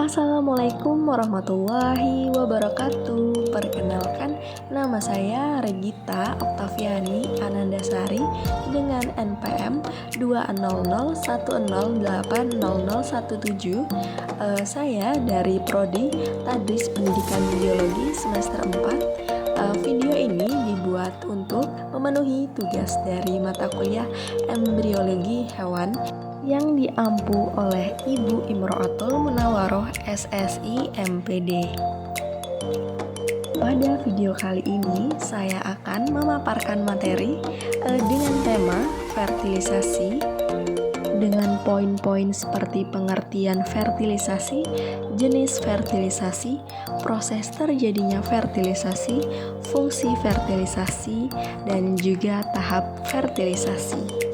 Assalamualaikum warahmatullahi wabarakatuh. Perkenalkan, nama saya Regita Oktaviani Anandasari dengan NPM 200108017. Saya dari Prodi Tadris Pendidikan Biologi semester 4. Video ini dibuat untuk memenuhi tugas dari mata kuliah Embriologi Hewan yang diampu oleh Ibu Imro'atul Munawaroh SSI MPD. Pada video kali ini saya akan memaparkan materi dengan tema fertilisasi dengan poin-poin seperti pengertian fertilisasi, jenis fertilisasi, proses terjadinya fertilisasi, fungsi fertilisasi, dan juga tahap fertilisasi.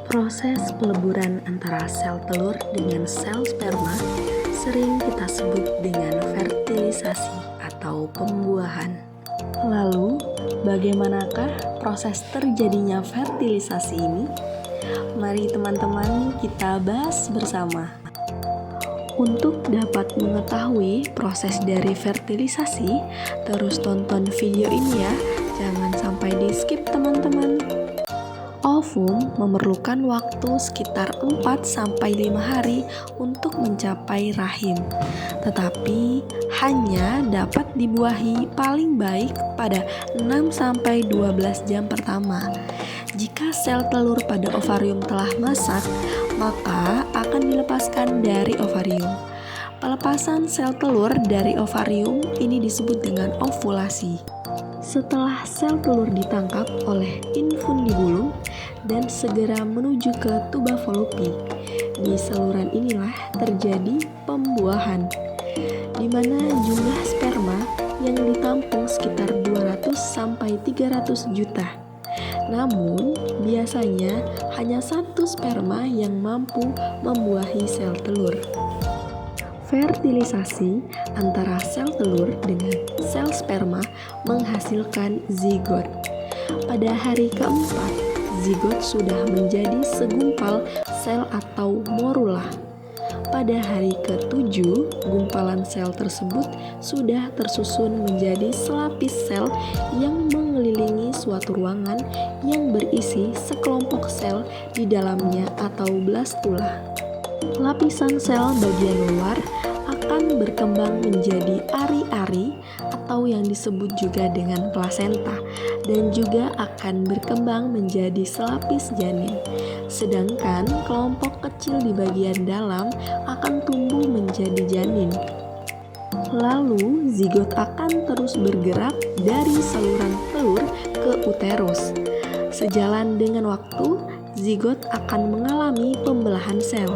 Proses peleburan antara sel telur dengan sel sperma sering kita sebut dengan fertilisasi atau pembuahan. Lalu, bagaimanakah proses terjadinya fertilisasi ini? Mari teman-teman kita bahas bersama. Untuk dapat mengetahui proses dari fertilisasi, terus tonton video ini ya, jangan sampai di skip teman-teman. Ovum memerlukan waktu sekitar 4-5 hari untuk mencapai rahim, tetapi hanya dapat dibuahi paling baik pada 6-12 jam pertama. Jika sel telur pada ovarium telah masak, maka akan dilepaskan dari ovarium. Pelepasan sel telur dari ovarium ini disebut dengan ovulasi. Setelah sel telur ditangkap oleh infundibulum dan segera menuju ke tuba fallopi, di saluran inilah terjadi pembuahan, di mana jumlah sperma yang ditampung sekitar 200-300 juta. Namun, biasanya hanya satu sperma yang mampu membuahi sel telur. Fertilisasi antara sel telur dengan sel sperma menghasilkan zigot. Pada hari keempat, zigot sudah menjadi segumpal sel atau morula. Pada hari ke-7, gumpalan sel tersebut sudah tersusun menjadi selapis sel yang mengelilingi suatu ruangan yang berisi sekelompok sel di dalamnya atau blastula. Lapisan sel bagian luar akan berkembang menjadi ari-ari atau yang disebut juga dengan plasenta dan juga akan berkembang menjadi selapis janin. Sedangkan kelompok kecil di bagian dalam akan tumbuh menjadi janin. Lalu zigot akan terus bergerak dari saluran telur ke uterus. Sejalan dengan waktu, zigot akan mengalami pembelahan sel.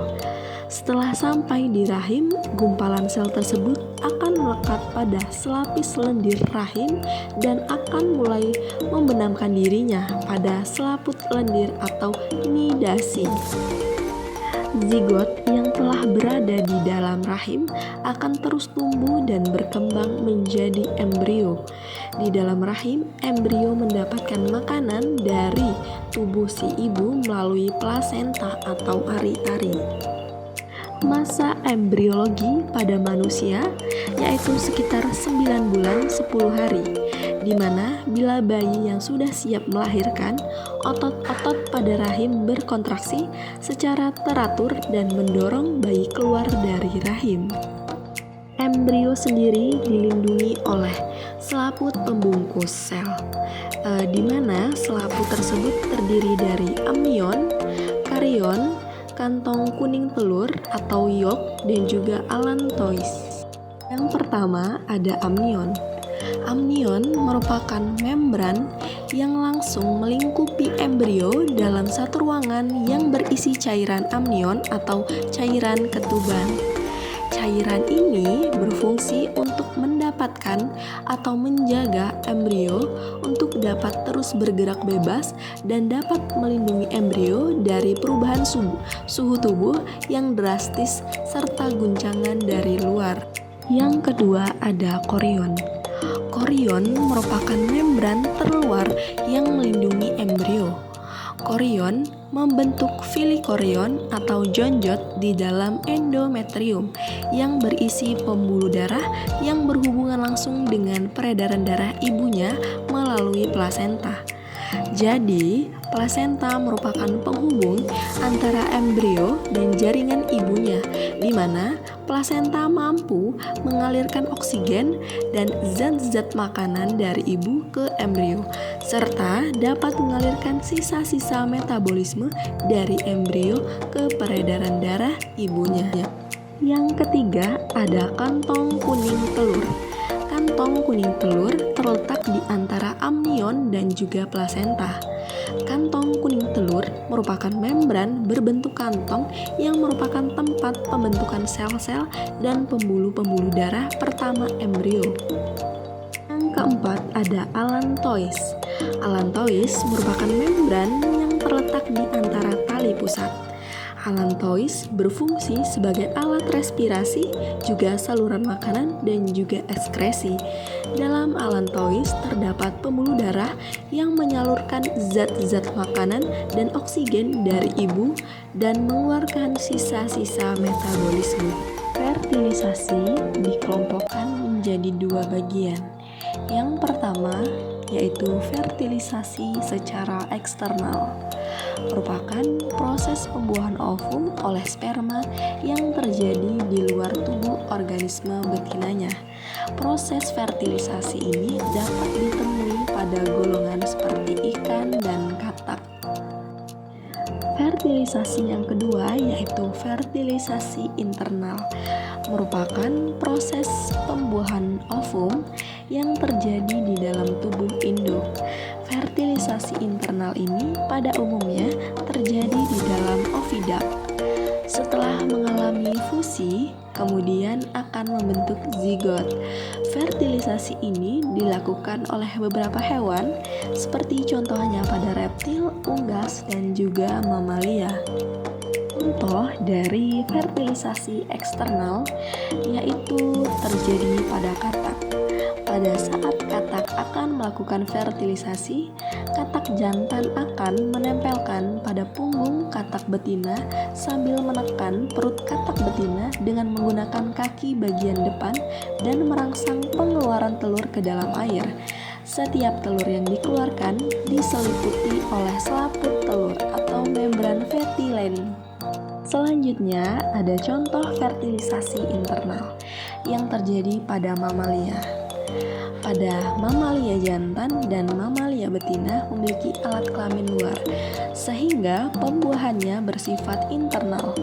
Setelah sampai di rahim, gumpalan sel tersebut akan melekat pada selapis lendir rahim dan akan mulai membenamkan dirinya pada selaput lendir atau nidasi. Zigot yang telah berada di dalam rahim akan terus tumbuh dan berkembang menjadi embrio. Di dalam rahim, embrio mendapatkan makanan dari tubuh si ibu melalui plasenta atau ari-ari. Masa embriologi pada manusia yaitu sekitar 9 bulan 10 hari, di mana bila bayi yang sudah siap melahirkan, otot-otot pada rahim berkontraksi secara teratur dan mendorong bayi keluar dari rahim. Embrio sendiri dilindungi oleh selaput pembungkus sel, di mana selaput tersebut terdiri dari amnion, karion, kantong kuning telur atau yolk, dan juga allantois. Yang pertama ada amnion. Amnion merupakan membran yang langsung melingkupi embrio dalam satu ruangan yang berisi cairan amnion atau cairan ketuban. Cairan ini berfungsi untuk mendapatkan atau menjaga embrio untuk dapat terus bergerak bebas dan dapat melindungi embrio dari perubahan suhu tubuh yang drastis serta guncangan dari luar. Yang kedua ada korion. Korion merupakan membran terluar yang melindungi embrio. Korion membentuk filikorion atau jonjot di dalam endometrium yang berisi pembuluh darah yang berhubungan langsung dengan peredaran darah ibunya melalui plasenta. Jadi, plasenta merupakan penghubung antara embrio dan jaringan ibunya, di mana plasenta mampu mengalirkan oksigen dan zat-zat makanan dari ibu ke embrio, serta dapat mengalirkan sisa-sisa metabolisme dari embrio ke peredaran darah ibunya. Yang ketiga, ada kantong kuning telur. Kantong kuning telur terletak di antara amnion dan juga plasenta. Kantong kuning telur merupakan membran berbentuk kantong yang merupakan tempat pembentukan sel-sel dan pembuluh-pembuluh darah pertama embrio. Yang keempat ada allantois. Allantois merupakan membran yang terletak di antara tali pusat. Allantois berfungsi sebagai alat respirasi, juga saluran makanan dan juga ekskresi. Dalam allantois terdapat pembuluh darah yang menyalurkan zat-zat makanan dan oksigen dari ibu dan mengeluarkan sisa-sisa metabolisme. Fertilisasi dikelompokkan menjadi dua bagian. Yang pertama yaitu fertilisasi secara eksternal, merupakan proses pembuahan ovum oleh sperma yang terjadi di luar tubuh organisme betinanya. Proses fertilisasi ini dapat ditemui pada golongan seperti ikan dan katak. Fertilisasi yang kedua yaitu fertilisasi internal, merupakan proses pembuahan ovum yang terjadi di dalam tubuh induk. Fertilisasi internal ini pada umumnya terjadi di dalam oviduct. Setelah mengalami fusi, kemudian akan membentuk zigot. Fertilisasi ini dilakukan oleh beberapa hewan, seperti contohnya pada reptil, unggas, dan juga mamalia. Contoh dari fertilisasi eksternal yaitu terjadi pada katak. Pada saat katak akan melakukan fertilisasi, katak jantan akan menempelkan pada punggung katak betina sambil menekan perut katak betina dengan menggunakan kaki bagian depan dan merangsang pengeluaran telur ke dalam air. Setiap telur yang dikeluarkan diseliputi oleh selaput telur atau membran vetilen. Selanjutnya ada contoh fertilisasi internal yang terjadi pada mamalia. Pada mamalia jantan dan mamalia betina memiliki alat kelamin luar, sehingga pembuahannya bersifat internal.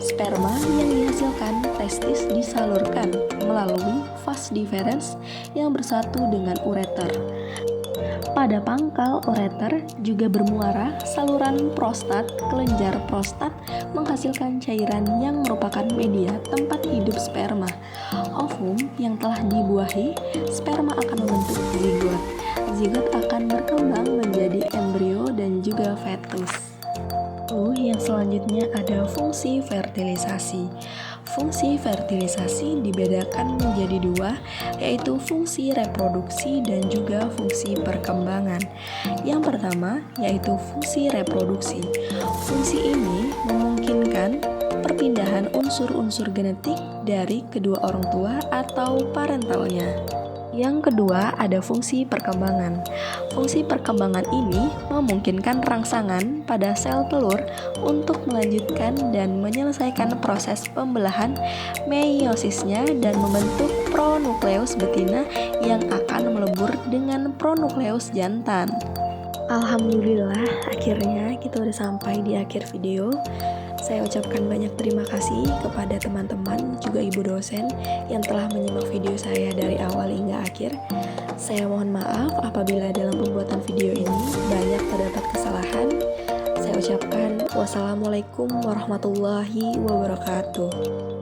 Sperma yang dihasilkan testis disalurkan melalui vas deferens yang bersatu dengan ureter. Pada pangkal ureter juga bermuara saluran prostat. Kelenjar prostat menghasilkan cairan yang merupakan media tempat hidup sperma. Ovum yang telah dibuahi, sperma akan membentuk zigot. Zigot akan berkembang menjadi embrio dan juga fetus. Lalu yang selanjutnya ada fungsi fertilisasi. Fungsi fertilisasi dibedakan menjadi dua, yaitu fungsi reproduksi dan juga fungsi perkembangan. Yang pertama yaitu fungsi reproduksi. Fungsi ini memungkinkan perpindahan unsur-unsur genetik dari kedua orang tua atau parentalnya. Yang kedua ada fungsi perkembangan. Fungsi perkembangan ini memungkinkan rangsangan pada sel telur untuk melanjutkan dan menyelesaikan proses pembelahan meiosisnya dan membentuk pronukleus betina yang akan melebur dengan pronukleus jantan. Alhamdulillah, akhirnya kita udah sampai di akhir video. Saya ucapkan banyak terima kasih kepada teman-teman juga ibu dosen yang telah menyimak video saya dari awal hingga akhir. Saya mohon maaf apabila dalam pembuatan video ini banyak terdapat kesalahan. Saya ucapkan wassalamualaikum warahmatullahi wabarakatuh.